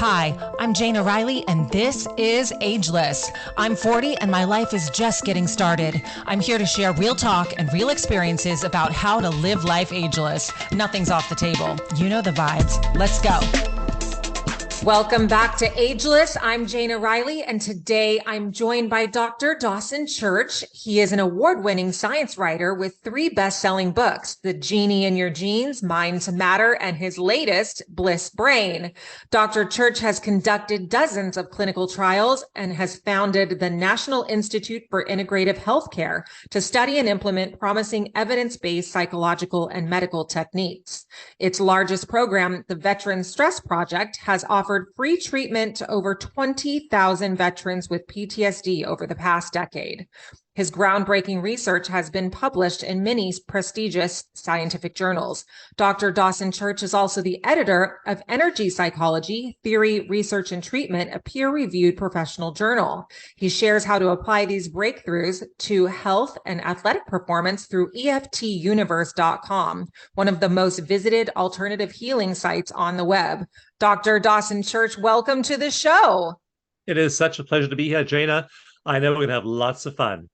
Hi, I'm Jayna Riley, and this is AGELESS. I'm 40, and my life is just getting started. I'm here to share real talk and real experiences about how to live life ageless. Nothing's off the table. You know the vibes. Let's go. Welcome back to AGELESS. I'm Jayna Riley, and today I'm joined by Dr. Dawson Church. He is an award-winning science writer with 3 best-selling books, The Genie in Your Genes, Mind to Matter, and his latest, Bliss Brain. Dr. Church has conducted dozens of clinical trials and has founded the National Institute for Integrative Healthcare to study and implement promising evidence-based psychological and medical techniques. Its largest program, the Veteran Stress Project, has offered free treatment to over 20,000 veterans with PTSD over the past decade. His groundbreaking research has been published in many prestigious scientific journals. Dr. Dawson Church is also the editor of Energy Psychology, Theory, Research, and Treatment, a peer-reviewed professional journal. He shares how to apply these breakthroughs to health and athletic performance through EFTuniverse.com, one of the most visited alternative healing sites on the web. Dr. Dawson Church, welcome to the show. It is such a pleasure to be here, Jayna. I know we're going to have lots of fun.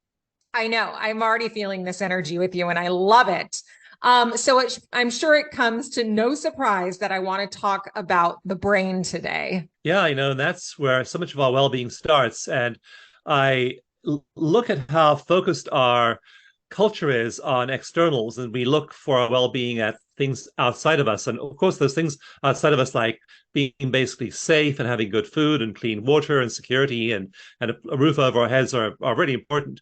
I know. I'm already feeling this energy with you, and I love it. I'm sure it comes to no surprise that I want to talk about the brain today. Yeah, I know. And that's where so much of our well-being starts. And I look at how focused our culture is on externals, and we look for our well-being at things outside of us. And of course, those things outside of us, like being basically safe and having good food and clean water and security and a roof over our heads are really important.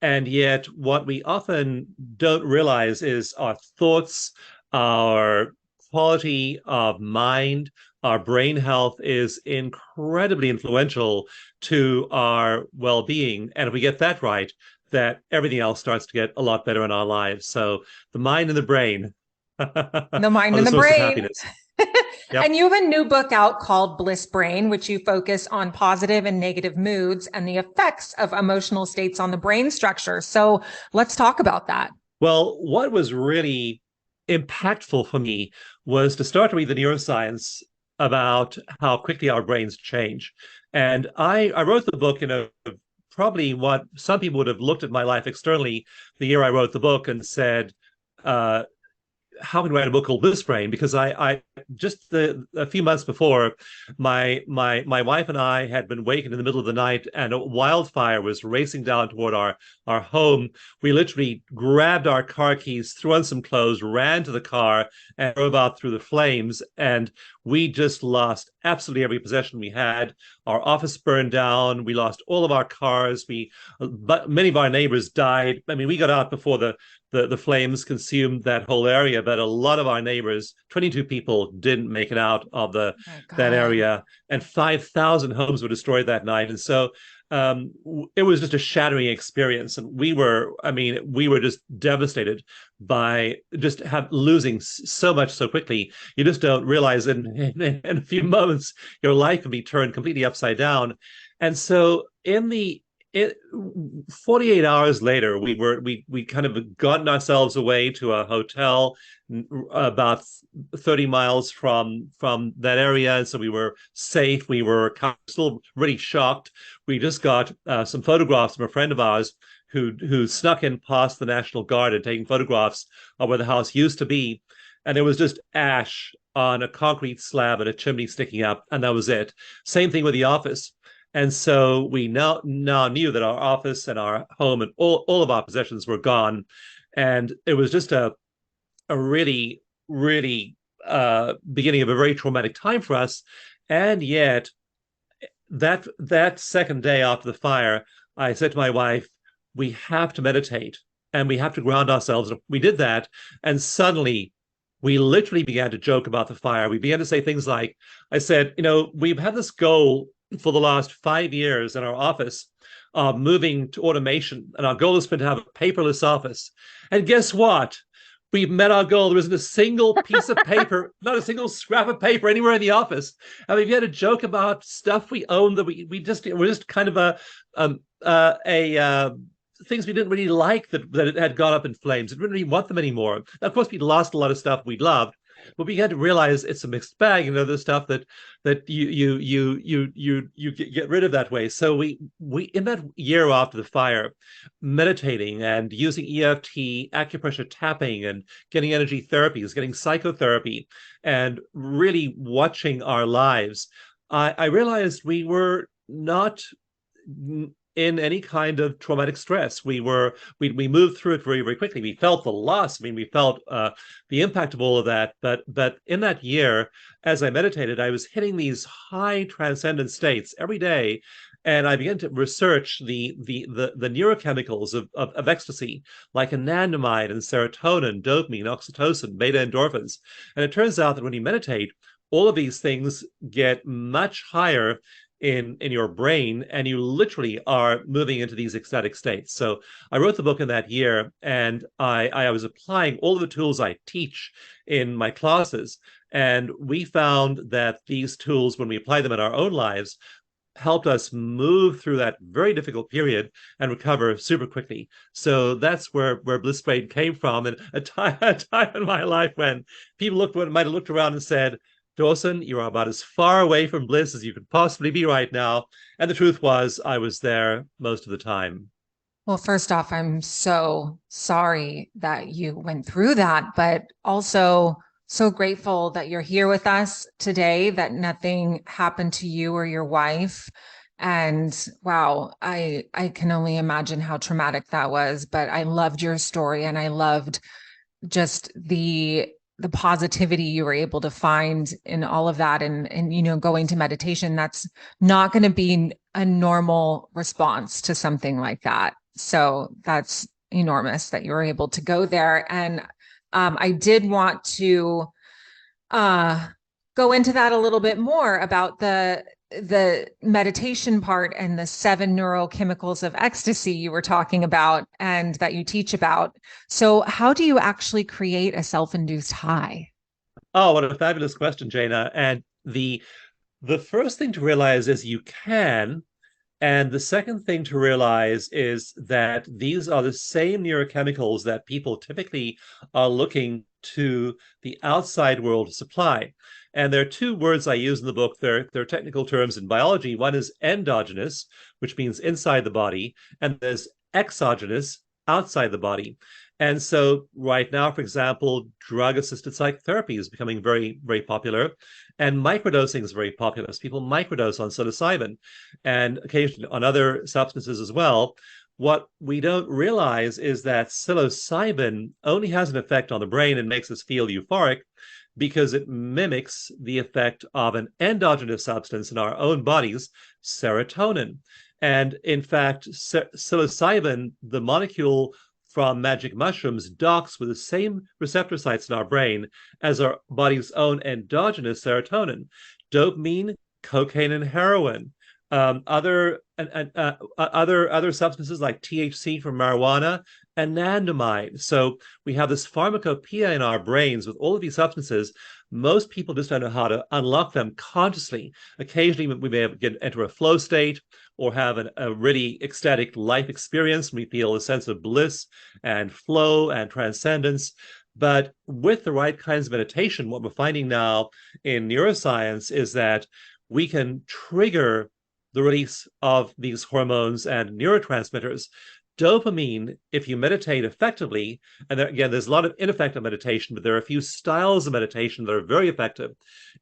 And yet what we often don't realize is our thoughts, our quality of mind, our brain health is incredibly influential to our well-being. And if we get that right, that everything else starts to get a lot better in our lives. So the mind and the brain. The mind and the brain. Yep. And you have a new book out called Bliss Brain, which you focus on positive and negative moods and the effects of emotional states on the brain structure. So let's talk about that. Well, what was really impactful for me was to start to read the neuroscience about how quickly our brains change. And I wrote the book in probably what some people would have looked at my life externally the year I wrote the book and said, how can I write a book called Bliss Brain? Because I just a few months before, my wife and I had been wakened in the middle of the night, and a wildfire was racing down toward our home. We literally grabbed our car keys, threw on some clothes, ran to the car, and drove out through the flames. And we just lost absolutely every possession we had. Our office burned down. We lost all of our cars. But many of our neighbors died. I mean, we got out before the flames consumed that whole area, but a lot of our neighbors, 22 people, didn't make it out of that area, and 5,000 homes were destroyed that night. And so it was just a shattering experience, and we were just devastated by just losing so much so quickly. You just don't realize in a few moments your life can be turned completely upside down. And so 48 hours later, we kind of gotten ourselves away to a hotel about 30 miles from that area, and so we were safe. We were still really shocked. We just got some photographs from a friend of ours who snuck in past the National Guard and taking photographs of where the house used to be, and there was just ash on a concrete slab and a chimney sticking up, and that was it. Same thing with the office. And so we now knew that our office and our home and all of our possessions were gone. And it was just a really, really beginning of a very traumatic time for us. And yet that second day after the fire, I said to my wife, we have to meditate and we have to ground ourselves. We did that. And suddenly we literally began to joke about the fire. We began to say things like, I said, we've had this goal for the last 5 years in our office of moving to automation. And our goal has been to have a paperless office. And guess what? We've met our goal. There isn't a single piece of paper, not a single scrap of paper anywhere in the office. And we've had a joke about stuff we own that we're just kind of things we didn't really like that it had gone up in flames. We didn't really want them anymore. Now, of course, we lost a lot of stuff we loved. But we had to realize it's a mixed bag. The stuff that you get rid of that way. So we in that year after the fire, meditating and using EFT, acupressure tapping, and getting energy therapies, getting psychotherapy, and really watching our lives, I realized we were not in any kind of traumatic stress. We moved through it very, very quickly. We felt the loss. I mean, we felt the impact of all of that. But in that year, as I meditated, I was hitting these high transcendent states every day. And I began to research the neurochemicals of ecstasy, like anandamide and serotonin, dopamine, oxytocin, beta endorphins. And it turns out that when you meditate, all of these things get much higher in your brain, and you literally are moving into these ecstatic states. So I wrote the book in that year, and I was applying all of the tools I teach in my classes. And we found that these tools, when we apply them in our own lives, helped us move through that very difficult period and recover super quickly. So that's where Bliss Brain came from, and a time in my life when people might have looked around and said, Dawson, you're about as far away from bliss as you could possibly be right now. And the truth was, I was there most of the time. Well, first off, I'm so sorry that you went through that, but also so grateful that you're here with us today, that nothing happened to you or your wife. And wow, I can only imagine how traumatic that was, but I loved your story, and I loved just the positivity you were able to find in all of that. And going to meditation, that's not going to be a normal response to something like that. So that's enormous that you were able to go there. And I did want to go into that a little bit more about the meditation part and the 7 neurochemicals of ecstasy you were talking about and that you teach about. So how do you actually create a self-induced high? Oh, what a fabulous question, Jayna. And the first thing to realize is you can. And the second thing to realize is that these are the same neurochemicals that people typically are looking to the outside world to supply. And there are two words I use in the book. They're technical terms in biology. One is endogenous, which means inside the body, and there's exogenous, outside the body. And so right now, for example, drug-assisted psychotherapy is becoming very, very popular, and microdosing is very popular. So people microdose on psilocybin and occasionally on other substances as well. What we don't realize is that psilocybin only has an effect on the brain and makes us feel euphoric because it mimics the effect of an endogenous substance in our own bodies, serotonin. And in fact, psilocybin, the molecule from magic mushrooms, docks with the same receptor sites in our brain as our body's own endogenous serotonin. Dopamine, cocaine, and heroin. Other substances like THC from marijuana, anandamide. So we have this pharmacopoeia in our brains with all of these substances. Most people just don't know how to unlock them consciously. Occasionally, we may enter a flow state or have a really ecstatic life experience. We feel a sense of bliss and flow and transcendence. But with the right kinds of meditation, what we're finding now in neuroscience is that we can trigger the release of these hormones and neurotransmitters. Dopamine, if you meditate effectively, and again, there's a lot of ineffective meditation, but there are a few styles of meditation that are very effective.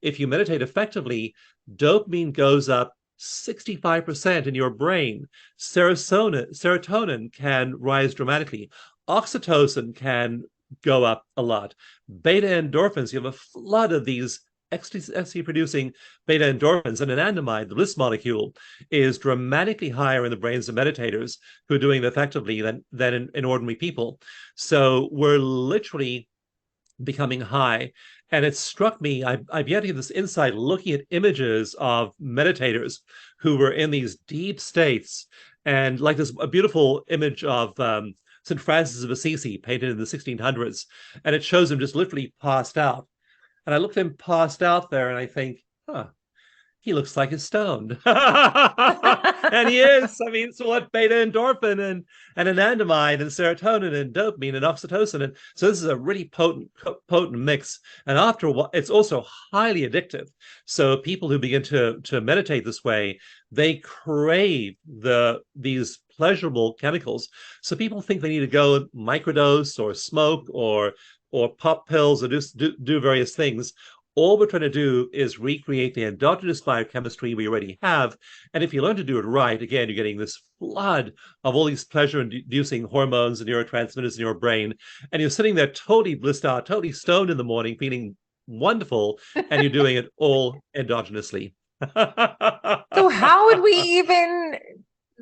If you meditate effectively, dopamine goes up 65% in your brain. Serotonin can rise dramatically. Oxytocin can go up a lot. Beta endorphins, you have a flood of these ecstasy-producing beta endorphins, and anandamide, the bliss molecule, is dramatically higher in the brains of meditators who are doing it effectively than in ordinary people. So we're literally becoming high. And it struck me, I've yet to get this insight looking at images of meditators who were in these deep states. And like this, a beautiful image of St. Francis of Assisi painted in the 1600s. And it shows him just literally passed out. And I looked at him passed out there and I think, he looks like he's stoned. And he is. I mean, so what beta endorphin and anandamide and serotonin and dopamine and oxytocin. And so this is a really potent mix. And after a while, it's also highly addictive. So people who begin to meditate this way, they crave these pleasurable chemicals. So people think they need to go microdose or smoke or pop pills or do various things. All we're trying to do is recreate the endogenous biochemistry we already have. And if you learn to do it right, again, you're getting this flood of all these pleasure-inducing hormones and neurotransmitters in your brain. And you're sitting there totally blissed out, totally stoned in the morning, feeling wonderful, and you're doing it all endogenously. So how would we even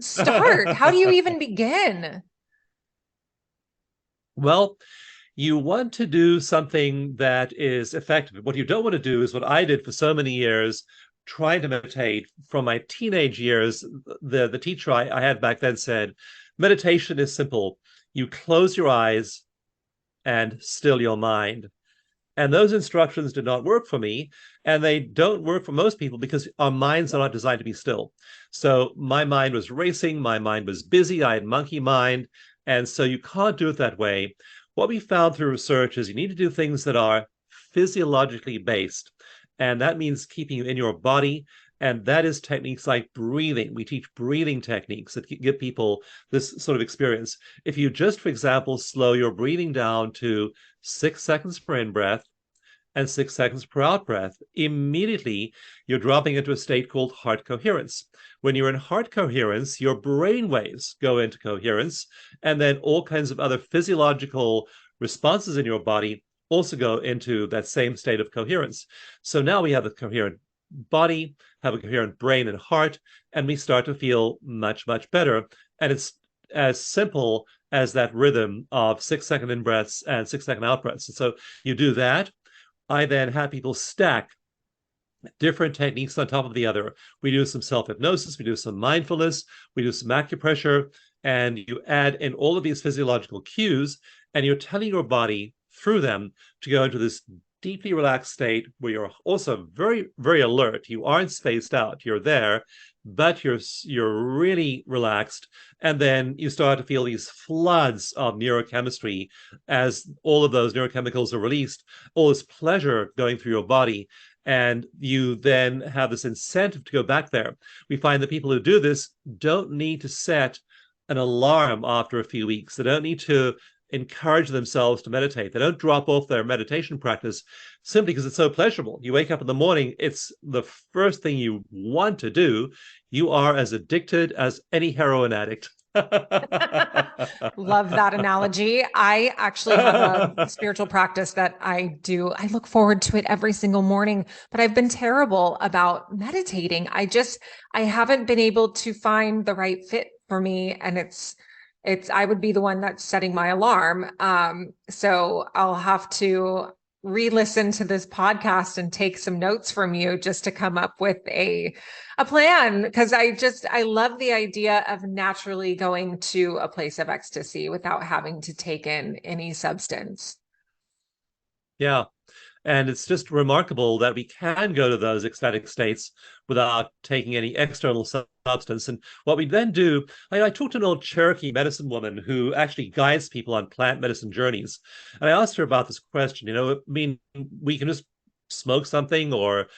start? How do you even begin? Well, you want to do something that is effective. What you don't want to do is what I did for so many years, trying to meditate from my teenage years. The teacher I had back then said, meditation is simple. You close your eyes and still your mind. And those instructions did not work for me. And they don't work for most people because our minds are not designed to be still. So my mind was racing. My mind was busy. I had monkey mind. And so you can't do it that way. What we found through research is you need to do things that are physiologically based. And that means keeping you in your body. And that is techniques like breathing. We teach breathing techniques that give people this sort of experience. If you just, for example, slow your breathing down to 6 seconds per in breath and 6 seconds per out breath, immediately you're dropping into a state called heart coherence. When you're in heart coherence, your brain waves go into coherence, and then all kinds of other physiological responses in your body also go into that same state of coherence. So now we have a coherent body, have a coherent brain and heart, and we start to feel much, much better. And it's as simple as that rhythm of 6 second in breaths and 6 second out breaths. And so you do that. I then have people stack different techniques on top of the other. We do some self-hypnosis, we do some mindfulness, we do some acupressure, and you add in all of these physiological cues, and you're telling your body through them to go into this deeply relaxed state where you're also very, very alert. You aren't spaced out. You're there, but you're really relaxed. And then you start to feel these floods of neurochemistry as all of those neurochemicals are released, all this pleasure going through your body. And you then have this incentive to go back there. We find that people who do this don't need to set an alarm after a few weeks. They don't need to encourage themselves to meditate. They don't drop off their meditation practice simply because it's so pleasurable. You wake up in the morning, it's the first thing you want to do. You are as addicted as any heroin addict. Love that analogy. I actually have a spiritual practice that I do. I look forward to it every single morning, but I've been terrible about meditating. I haven't been able to find the right fit for me. And I would be the one that's setting my alarm. So I'll have to re-listen to this podcast and take some notes from you just to come up with a plan. Because I love the idea of naturally going to a place of ecstasy without having to take in any substance. Yeah. And it's just remarkable that we can go to those ecstatic states without taking any external substance. And what we then do, I talked to an old Cherokee medicine woman who actually guides people on plant medicine journeys. And I asked her about this question. I mean, we can just smoke something or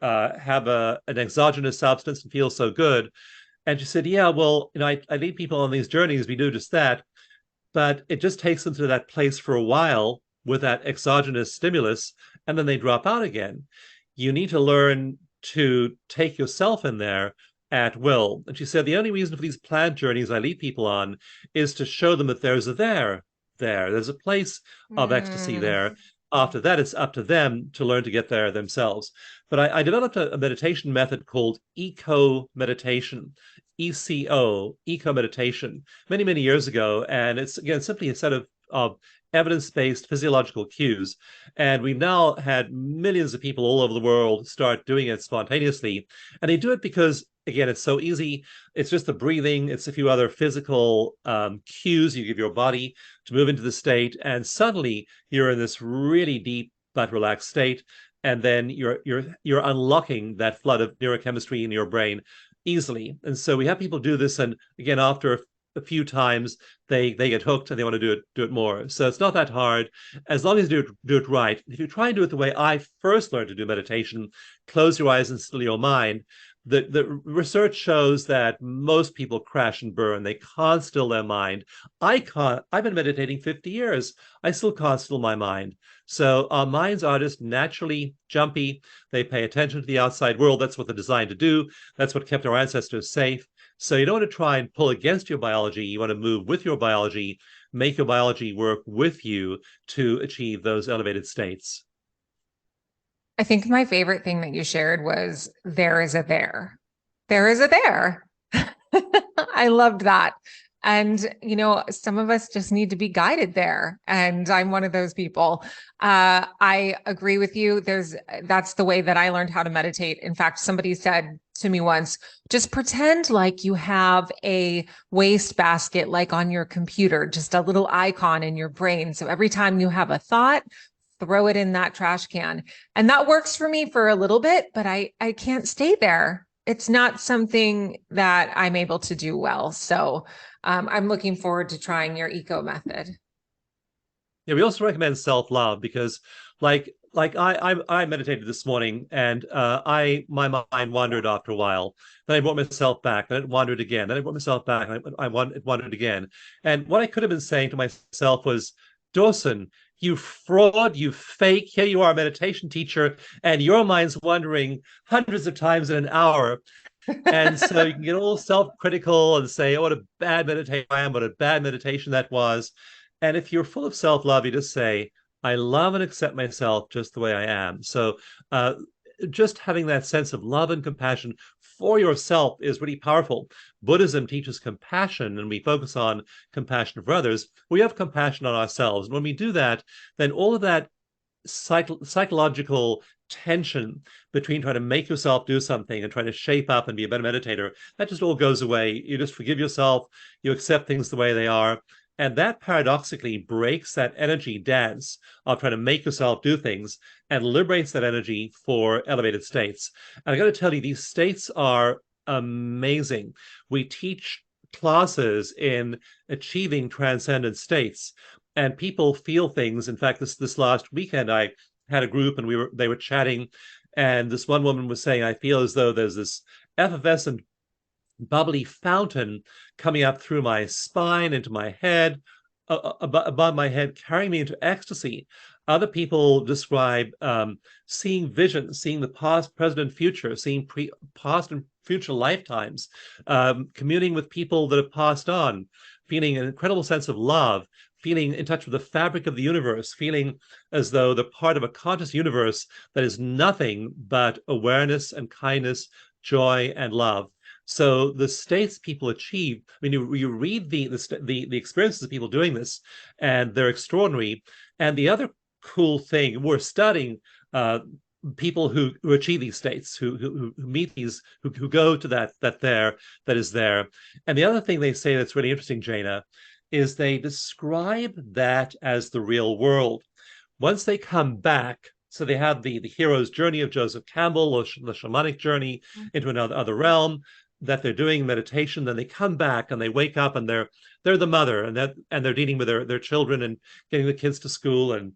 have an exogenous substance and feel so good. And she said, yeah, well, I lead people on these journeys. We do just that. But it just takes them to that place for a while with that exogenous stimulus, and then they drop out again. You need to learn to take yourself in there at will. And she said, the only reason for these plant journeys I lead people on is to show them that there's a there's a place of ecstasy there. After that, it's up to them to learn to get there themselves. But I developed a meditation method called eco meditation, ECO, eco meditation, many, many years ago. And it's, again, simply a set of evidence-based physiological cues. And we've now had millions of people all over the world start doing it spontaneously. And they do it because, again, it's so easy. It's just the breathing. It's a few other physical cues you give your body to move into the state. And suddenly you're in this really deep but relaxed state. and then you're unlocking that flood of neurochemistry in your brain easily. And so we have people do this, and again, after a few times, they get hooked and they want to do it more. So it's not that hard as long as you do it right. If you try and do it the way I first learned to do meditation, close your eyes and still your mind. The research shows that most people crash and burn. They can't still their mind. I can't. I've been meditating 50 years. I still can't still my mind. So our minds are just naturally jumpy. They pay attention to the outside world. That's what they're designed to do. That's what kept our ancestors safe. So you don't want to try and pull against your biology. You want to move with your biology, make your biology work with you to achieve those elevated states. I think my favorite thing that you shared was there is a there. There is a there. I loved that. And, you know, some of us just need to be guided there. And I'm one of those people. I agree with you. That's the way that I learned how to meditate. In fact, somebody said to me once, just pretend like you have a waste basket, like on your computer, just a little icon in your brain. So every time you have a thought, throw it in that trash can. And that works for me for a little bit, but I can't stay there. It's not something that I'm able to do well. So I'm looking forward to trying your eco method. Yeah, we also recommend self-love because I meditated this morning, and my mind wandered after a while. Then I brought myself back, then it wandered again. Then I brought myself back, and it wandered again. And what I could have been saying to myself was, Dawson, you fraud, you fake. Here you are, a meditation teacher, and your mind's wandering hundreds of times in an hour. And so you can get all self-critical and say, oh, what a bad meditation I am, what a bad meditation that was. And if you're full of self-love, you just say, I love and accept myself just the way I am. So just having that sense of love and compassion for yourself is really powerful. Buddhism teaches compassion, and we focus on compassion for others. We have compassion on ourselves. And when we do that, then all of that psychological tension between trying to make yourself do something and trying to shape up and be a better meditator, that just all goes away. You just forgive yourself, you accept things the way they are. And that paradoxically breaks that energy dance of trying to make yourself do things and liberates that energy for elevated states. And I got to tell you, these states are amazing. We teach classes in achieving transcendent states, and people feel things. In fact, this last weekend, I had a group, and they were chatting, and this one woman was saying, I feel as though there's this effervescent bubbly fountain coming up through my spine into my head, above my head, carrying me into ecstasy. Other people describe seeing visions, seeing the past, present, and future, seeing past and future lifetimes, communing with people that have passed on, feeling an incredible sense of love, feeling in touch with the fabric of the universe, feeling as though they're part of a conscious universe that is nothing but awareness and kindness, joy and love. So the states people achieve, I mean, you read the experiences of people doing this, and they're extraordinary. And the other cool thing, we're studying people who achieve these states, who meet these, who go to that is there. And the other thing they say that's really interesting, Jayna, is they describe that as the real world. Once they come back, so they have the hero's journey of Joseph Campbell, or the shamanic journey into another realm that they're doing meditation. Then they come back and they wake up, and they're the mother, and they're dealing with their children and getting the kids to school, and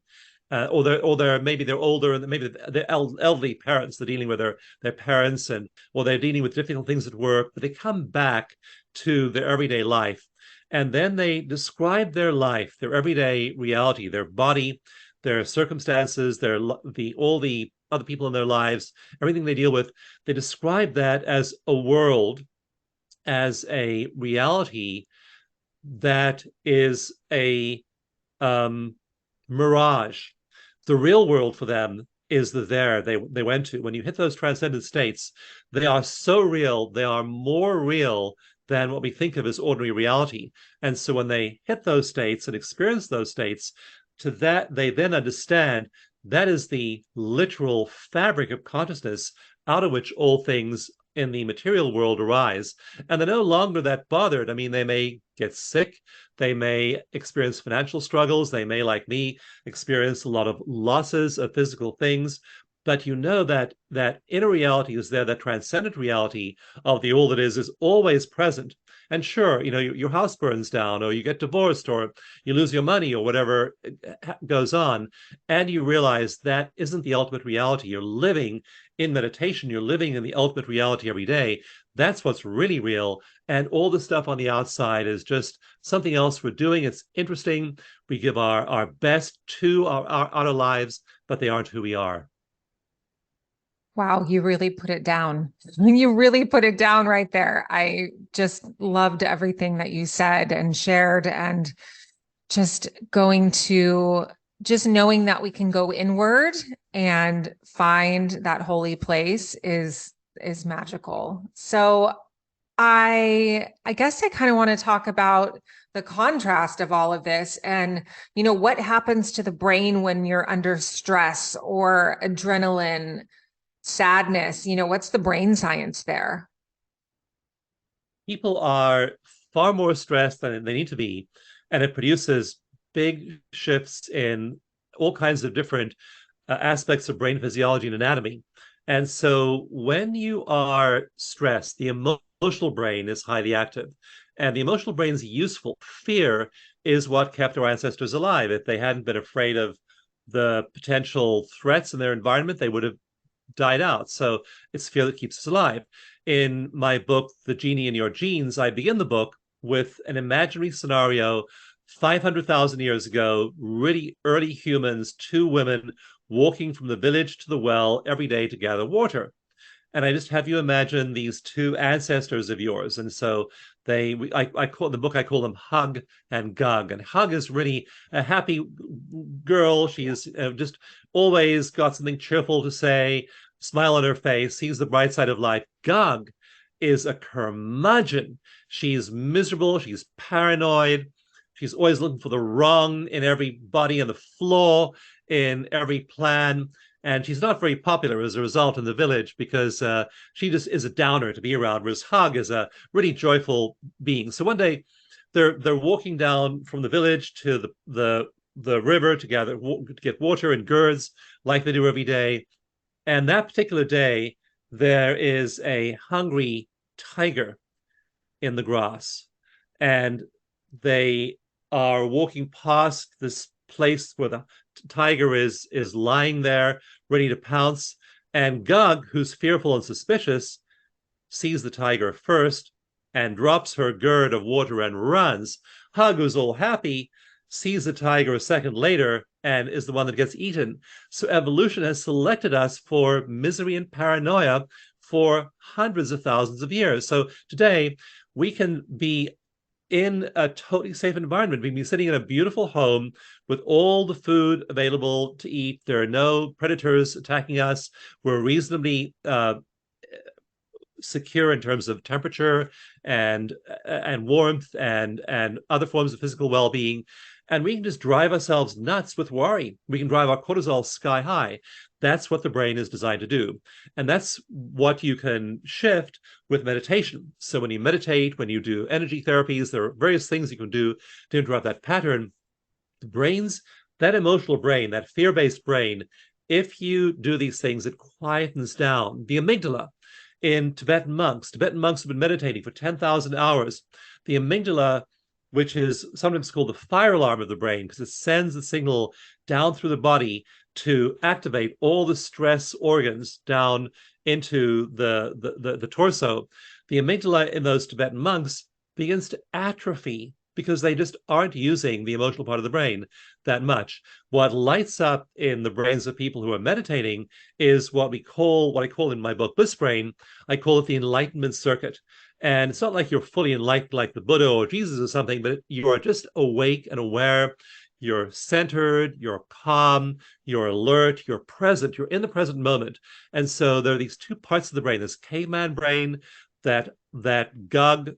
or they're maybe they're older, and maybe they're elderly parents. They're dealing with their parents, or they're dealing with difficult things at work. But they come back to their everyday life, and then they describe their life, their everyday reality, their body, their circumstances, all the other people in their lives, everything they deal with. They describe that as a world, as a reality that is a mirage. The real world for them is the there they went to. When you hit those transcendent states, they are so real, they are more real than what we think of as ordinary reality. And so when they hit those states and experience those states, to that they then understand that is the literal fabric of consciousness out of which all things in the material world arise. And they're no longer that bothered. I mean, they may get sick, they may experience financial struggles, they may, like me, experience a lot of losses of physical things, but you know that that inner reality is there, that transcendent reality of the all that is always present. And sure, your house burns down, or you get divorced, or you lose your money, or whatever goes on, and you realize that isn't the ultimate reality. You're living in meditation, you're living in the ultimate reality every day. That's what's really real. And all the stuff on the outside is just something else we're doing. It's interesting. We give our best to our outer lives, but they aren't who we are. Wow, you really put it down. You really put it down right there. I just loved everything that you said and shared, and just going to just knowing that we can go inward and find that holy place is magical. So I guess I kind of want to talk about the contrast of all of this, and what happens to the brain when you're under stress or adrenaline, sadness. What's the brain science there? People are far more stressed than they need to be, and it produces big shifts in all kinds of different aspects of brain physiology and anatomy. And so when you are stressed, the emotional brain is highly active. And the emotional brain is useful. Fear is what kept our ancestors alive. If they hadn't been afraid of the potential threats in their environment, they would have died out. So it's fear that keeps us alive. In my book, The Genie in Your Genes, I begin the book with an imaginary scenario 500,000 years ago, really early humans, two women walking from the village to the well every day to gather water. And I just have you imagine these two ancestors of yours. And so I call the book, I call them Hug and Gug. And Hug is really a happy girl. She is just always got something cheerful to say, smile on her face, sees the bright side of life. Gug is a curmudgeon. She's miserable. She's paranoid. She's always looking for the wrong in everybody and the flaw in every plan. And she's not very popular as a result in the village because she just is a downer to be around, whereas Hug is a really joyful being. So one day they're walking down from the village to the river to get water in gourds like they do every day. And that particular day, there is a hungry tiger in the grass. And they are walking past this place where the tiger is lying there, ready to pounce. And Gug, who's fearful and suspicious, sees the tiger first and drops her gourd of water and runs. Hug, who's all happy, sees the tiger a second later and is the one that gets eaten. So evolution has selected us for misery and paranoia for hundreds of thousands of years. So today we can be in a totally safe environment. We can be sitting in a beautiful home with all the food available to eat. There are no predators attacking us. We're reasonably secure in terms of temperature and warmth and other forms of physical well-being. And we can just drive ourselves nuts with worry. We can drive our cortisol sky high. That's what the brain is designed to do. And that's what you can shift with meditation. So when you meditate, when you do energy therapies, there are various things you can do to interrupt that pattern. The brain's, that emotional brain, that fear-based brain, if you do these things, it quietens down. The amygdala in Tibetan monks have been meditating for 10,000 hours. The amygdala, which is sometimes called the fire alarm of the brain, because it sends the signal down through the body to activate all the stress organs down into the torso. The amygdala in those Tibetan monks begins to atrophy because they just aren't using the emotional part of the brain that much. What lights up in the brains of people who are meditating is what I call in my book, Bliss Brain, I call it the enlightenment circuit. And it's not like you're fully enlightened like the Buddha or Jesus or something, but you are just awake and aware. You're centered, you're calm, you're alert, you're present, you're in the present moment. And so there are these two parts of the brain, this caveman brain that Gug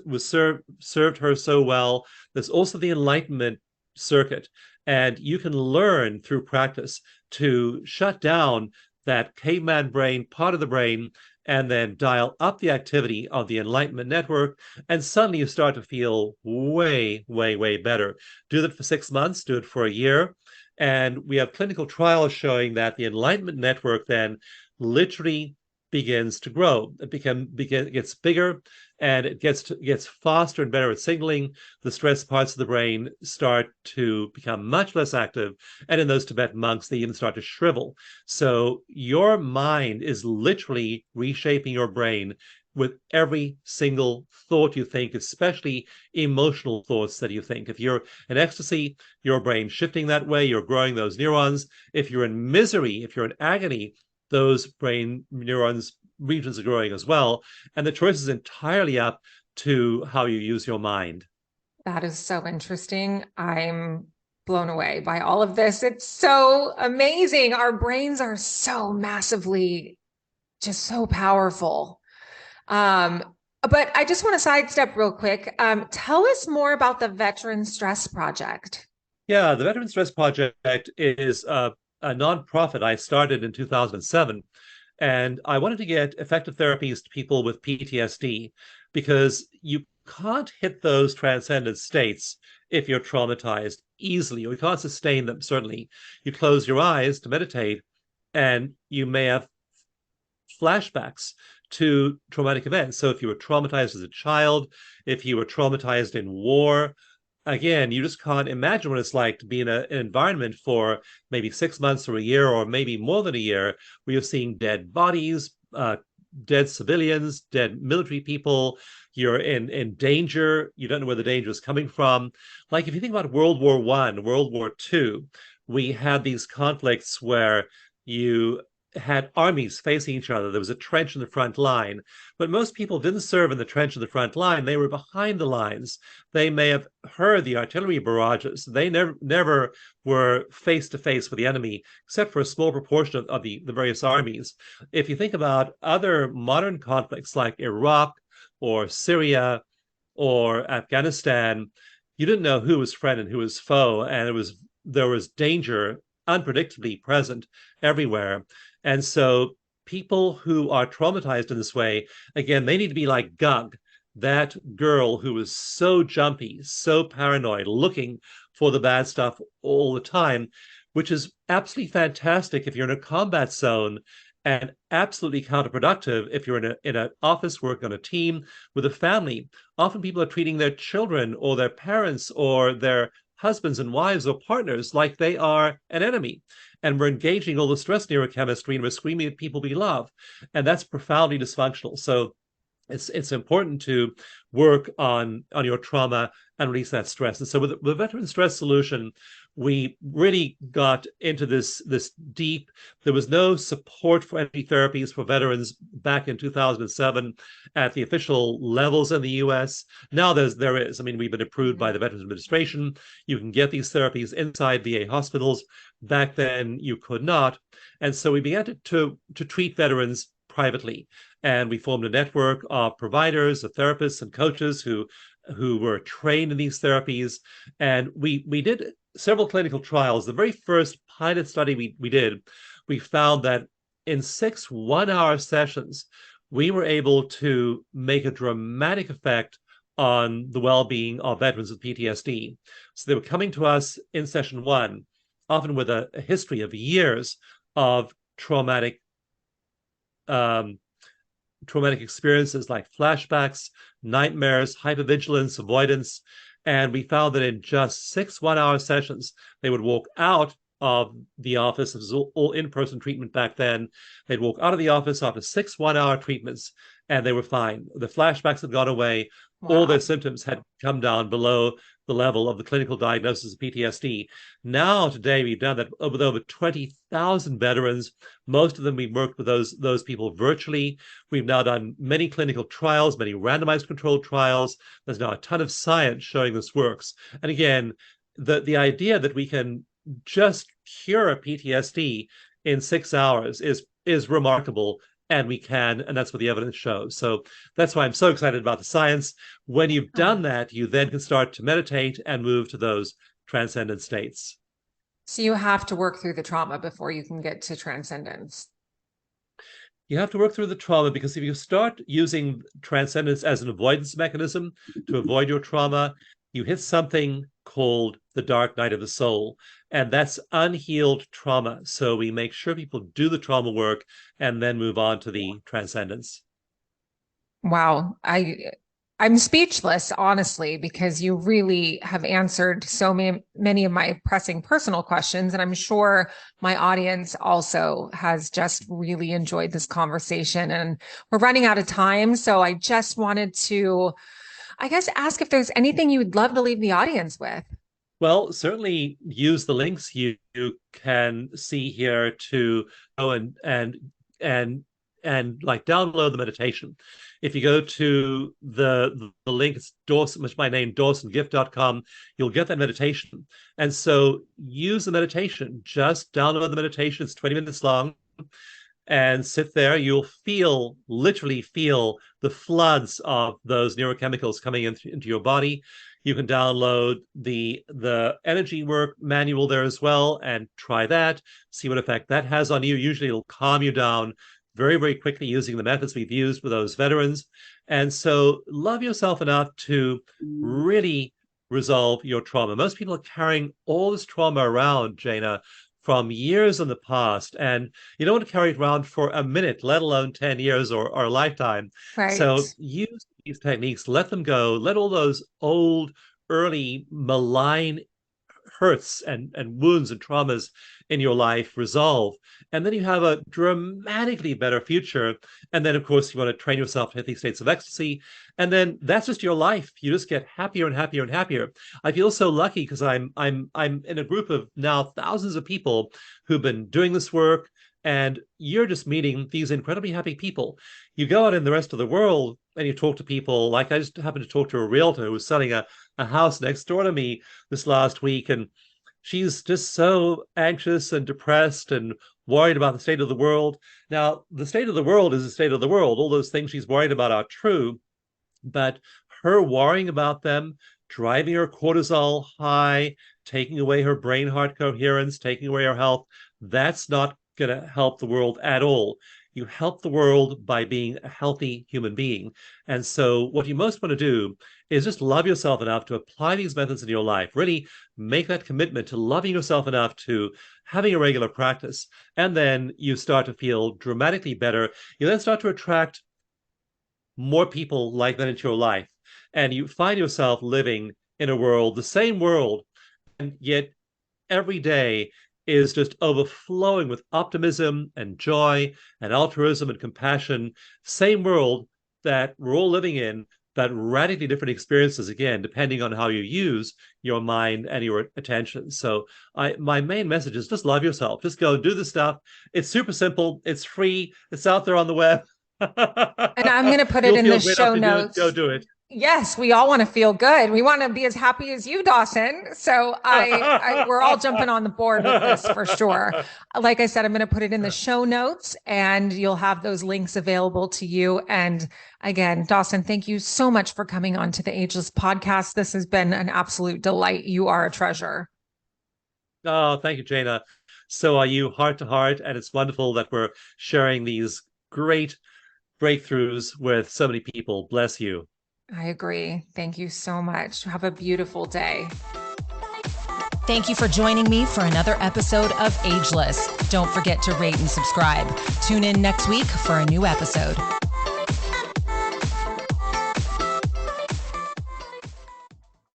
was served her so well. There's also the enlightenment circuit. And you can learn through practice to shut down that caveman brain part of the brain and then dial up the activity of the enlightenment network. And suddenly you start to feel way, way, way better. Do that for 6 months, do it for a year. And we have clinical trials showing that the enlightenment network then literally begins to grow. It gets bigger, and it gets faster and better at signaling. The stress parts of the brain start to become much less active, and in those Tibetan monks, they even start to shrivel. So your mind is literally reshaping your brain with every single thought you think, especially emotional thoughts that you think. If you're in ecstasy, your brain's shifting that way, you're growing those neurons. If you're in misery, if you're in agony, those brain neurons regions are growing as well. And the choice is entirely up to how you use your mind. That is so interesting. I'm blown away by all of this. It's so amazing. Our brains are so massively, just so powerful. Um, but I just want to sidestep real quick. Tell us more about the Veteran Stress Project. Yeah, the Veteran Stress Project is a nonprofit I started in 2007. And I wanted to get effective therapies to people with PTSD because you can't hit those transcendent states if you're traumatized easily, or you can't sustain them, certainly. You close your eyes to meditate, and you may have flashbacks to traumatic events. So if you were traumatized as a child, if you were traumatized in war, again, you just can't imagine what it's like to be in an environment for maybe 6 months or a year, or maybe more than a year, where you're seeing dead bodies, dead civilians, dead military people. You're in danger. You don't know where the danger is coming from. Like if you think about World War I, World War II, we had these conflicts where you had armies facing each other. There was a trench in the front line, but most people didn't serve in the trench in the front line. They were behind the lines. They may have heard the artillery barrages. They never were face to face with the enemy, except for a small proportion of the various armies. If you think about other modern conflicts like Iraq or Syria or Afghanistan, you didn't know who was friend and who was foe, and there was danger unpredictably present everywhere. And so people who are traumatized in this way, again, they need to be like Gug, that girl who was so jumpy, so paranoid, looking for the bad stuff all the time, which is absolutely fantastic if you're in a combat zone, and absolutely counterproductive if you're in an office work on a team with a family. Often people are treating their children or their parents or their husbands and wives or partners like they are an enemy. And we're engaging all the stress neurochemistry, and we're screaming at people we love. And that's profoundly dysfunctional. So it's important to work on your trauma and release that stress. And so with the veteran stress solution, we really got into this deep. There was no support for any therapies for veterans back in 2007 at the official levels in the US. Now there is. I mean, we've been approved by the Veterans Administration. You can get these therapies inside VA hospitals. Back then, you could not. And so we began to treat veterans privately. And we formed a network of providers, of therapists, and coaches who were trained in these therapies. And we did several clinical trials. The very first pilot study we did, we found that in 6 one-hour sessions, we were able to make a dramatic effect on the well-being of veterans with PTSD. So they were coming to us in session 1, often with a history of years of traumatic experiences like flashbacks, nightmares, hypervigilance, avoidance. And we found that in just 6 one-hour sessions, they would walk out of the office. It was all in-person treatment back then. They'd walk out of the office after 6 one-hour treatments, and they were fine. The flashbacks had gone away. Wow. All their symptoms had come down below the level of the clinical diagnosis of PTSD. Now, today, we've done that with over 20,000 veterans. Most of them, we've worked with those people virtually. We've now done many clinical trials, many randomized controlled trials. There's now a ton of science showing this works. And again, the idea that we can just cure PTSD in 6 hours is remarkable. And we can, and that's what the evidence shows. So that's why I'm so excited about the science. When you've done that, you then can start to meditate and move to those transcendent states. So you have to work through the trauma before you can get to transcendence. You have to work through the trauma, because if you start using transcendence as an avoidance mechanism to avoid your trauma, you hit something called the dark night of the soul. And that's unhealed trauma. So we make sure people do the trauma work and then move on to the transcendence. Wow. I'm speechless, honestly, because you really have answered so many of my pressing personal questions. And I'm sure my audience also has just really enjoyed this conversation. And we're running out of time. So I just wanted to, I guess, ask if there's anything you would love to leave the audience with. Well, certainly use the links you can see here to go and like download the meditation. If you go to the link, it's Dawson, which is my name, dawsongift.com, you'll get that meditation. And so use the meditation. Just download the meditation. It's 20 minutes long. And sit there. You'll literally feel the floods of those neurochemicals coming into your body. You can download the energy work manual there as well and try that, see what effect that has on you. Usually it'll calm you down very, very quickly using the methods we've used with those veterans. And so love yourself enough to really resolve your trauma. Most people are carrying all this trauma around, Jayna, from years in the past. And you don't want to carry it around for a minute, let alone 10 years or a lifetime. Right. So use these techniques, let them go, let all those old, early, malign hurts and wounds and traumas in your life resolve. And then you have a dramatically better future. And then, of course, you want to train yourself to hit these states of ecstasy. And then that's just your life. You just get happier and happier and happier. I feel so lucky because I'm in a group of now thousands of people who've been doing this work. And you're just meeting these incredibly happy people. You go out in the rest of the world and you talk to people. Like I just happened to talk to a realtor who was selling a house next door to me this last week. And she's just so anxious and depressed and worried about the state of the world. Now, the state of the world is the state of the world. All those things she's worried about are true. But her worrying about them, driving her cortisol high, taking away her brain-heart coherence, taking away her health, that's not going to help the world at all. You help the world by being a healthy human being. And so what you most want to do is just love yourself enough to apply these methods in your life. Really make that commitment to loving yourself enough to having a regular practice. And then you start to feel dramatically better. You then start to attract more people like that into your life. And you find yourself living in a world, the same world, and yet every day is just overflowing with optimism and joy and altruism and compassion. Same world that we're all living in, but radically different experiences, again, depending on how you use your mind and your attention. So my main message is just love yourself. Just go do the stuff. It's super simple. It's free. It's out there on the web. And I'm going to put it in the show notes. Go do it. Yes, we all want to feel good. We want to be as happy as you, Dawson. So we're all jumping on the board with this for sure. Like I said, I'm going to put it in the show notes and you'll have those links available to you. And again, Dawson, thank you so much for coming on to the Ageless podcast. This has been an absolute delight. You are a treasure. Oh, thank you, Jayna. So are you, heart to heart. And it's wonderful that we're sharing these great breakthroughs with so many people. Bless you. I agree. Thank you so much. Have a beautiful day. Thank you for joining me for another episode of Ageless. Don't forget to rate and subscribe. Tune in next week for a new episode.